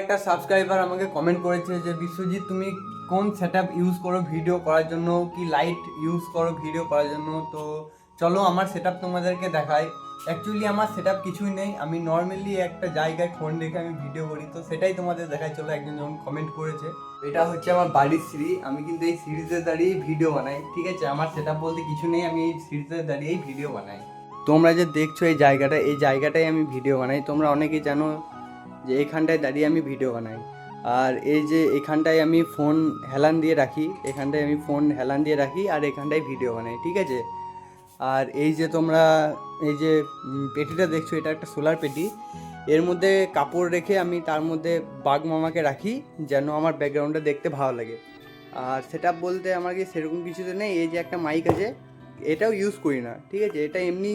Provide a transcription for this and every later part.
একটা সাবস্ক্রাইবার আমাকে কমেন্ট করেছে যে বিশ্বজিৎ তুমি কোন সেটআপ ইউজ করো ভিডিও করার জন্য, কি লাইট ইউজ করো ভিডিও করার জন্য। তো চলো আমার সেটআপ তোমাদেরকে দেখাই। অ্যাকচুয়ালি আমার সেটআপ কিছুই নেই, আমি নর্মালি একটা জায়গায় ফোন রেখে আমি ভিডিও করি, তো সেটাই তোমাদের দেখাই। চলো, একজন যখন কমেন্ট করেছে, এটা হচ্ছে আমার বাড়ির সিঁড়ি, আমি কিন্তু এই সিঁড়িতে দাঁড়িয়ে ভিডিও বানাই। ঠিক আছে, আমার সেটআপ বলতে কিছু নেই, আমি এই সিঁড়িতে দাঁড়িয়েই ভিডিও বানাই। তোমরা যে দেখছো এই জায়গাটায় আমি ভিডিও বানাই। তোমরা অনেকেই জানো যে এখানটায় দাঁড়িয়ে আমি ভিডিও বানাই। আর এই যে এখানটায় আমি ফোন হেলান দিয়ে রাখি, আর এখানটায় ভিডিও বানাই। ঠিক আছে, আর এই যে তোমরা এই যে পেটিটা দেখছো, এটা একটা সোলার পেটি। এর মধ্যে কাপড় রেখে আমি তার মধ্যে বাঘ মামাকে রাখি যেন আমার ব্যাকগ্রাউন্ডটা দেখতে ভালো লাগে। আর সেটআপ বলতে আমার কি সেরকম কিছু তো নেই। এই যে একটা মাইক আছে, এটাও ইউজ করি না। ঠিক আছে, এটা এমনি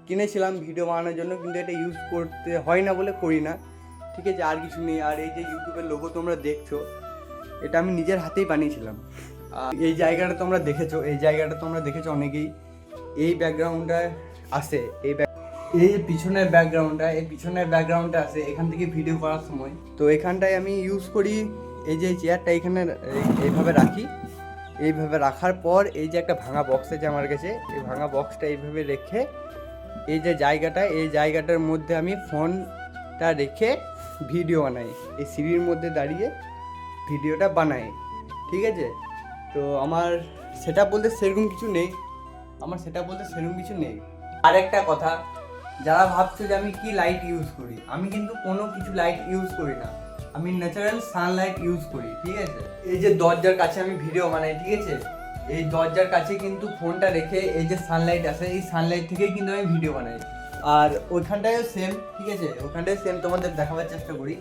কিনেছিলাম ভিডিও বানানোর জন্য, কিন্তু এটা ইউজ করতে হয় না বলে করি না। ঠিক আছে, আর কিছু নেই। আর এই যে ইউটিউবের লোগো তোমরা দেখছো, এটা আমি নিজের হাতেই বানিয়েছিলাম। এই জায়গাটা তোমরা দেখেছো অনেকেই। এই ব্যাকগ্রাউন্ডটা আসে, এই যে পিছনের ব্যাকগ্রাউন্ডটা আসে এখান থেকে ভিডিও করার সময়। তো এখানটায় আমি ইউজ করি এই যে চেয়ারটা এখানে এইভাবে রাখি। এইভাবে রাখার পর এই যে একটা ভাঙা বক্স আছে আমার কাছে, এই ভাঙা বক্সটা এইভাবে রেখে এই যে জায়গাটার মধ্যে আমি ফোনটা রেখে ভিডিও বানাই। এই সিঁড়ির মধ্যে দাঁড়িয়ে ভিডিওটা বানাই। ঠিক আছে, তো আমার সেটআপ বলতে সেরকম কিছু নেই। আর একটা কথা, যারা ভাবছো যে আমি কি লাইট ইউজ করি, আমি কিন্তু কোনো কিছু লাইট ইউজ করি না, আমি ন্যাচারাল সানলাইট ইউজ করি। ঠিক আছে, এই যে দরজার কাছে আমি ভিডিও বানাই। ঠিক আছে, এই দরজার কাছে কিন্তু ফোনটা রেখে এই যে সানলাইট আসে, এই সানলাইট থেকেই কিন্তু আমি ভিডিও বানাই। আর ওইখানটায়ও সেম। ঠিক আছে, তোমাদের দেখাবার চেষ্টা করি।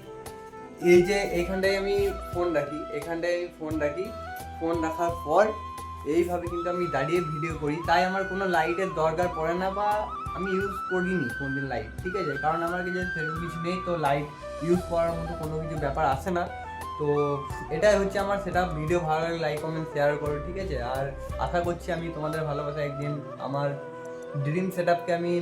এই যে এইখানটায় আমি ফোন রাখি, ফোন রাখার পর এইভাবে কিন্তু আমি দাঁড়িয়ে ভিডিও করি। তাই আমার কোনো লাইটের দরকার পড়ে না, বা আমি ইউজ করিনি কোনদিন লাইট। ঠিক আছে, কারণ আমার কাছে সেরকম কিছু নেই, তো লাইট ইউজ করার মতো কোনো কিছু ব্যাপার আসে না। তো এটাই হচ্ছে আমার সেটআপ। ভিডিও ভালো লাগলে লাইক কমেন্ট শেয়ার করো। ঠিক আছে, আর আশা করছি আমি তোমাদের ভালোবাসা একদিন আমার ড্রিম সেটআপকে আমি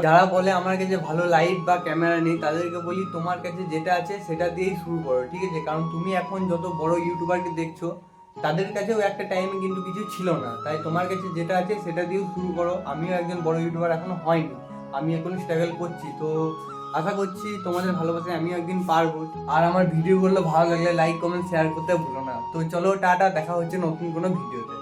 যারা বলে আমার কাছে ভালো লাইট বা ক্যামেরা নেই, তাদেরকে বলি তোমার কাছে যেটা আছে সেটা দিয়েই শুরু করো। ঠিক আছে, কারণ তুমি এখন যত বড় ইউটিউবারকে দেখছো, তাদের কাছেও একটা টাইমে কিন্তু কিছু ছিল না। তাই তোমার কাছে যেটা আছে সেটা দিয়েও শুরু করো। আমিও একজন বড় ইউটিউবার এখনো হয়নি, আমি এখন স্ট্রাগল করছি। তো আশা করছি তোমাদের ভালোবাসায় আমিও একদিন পারবো। আর আমার ভিডিওগুলো ভালো লাগলে লাইক কমেন্ট শেয়ার করতে ভুলো না। তো চলো, টাটা, দেখা হচ্ছে নতুন কোনো ভিডিওতে।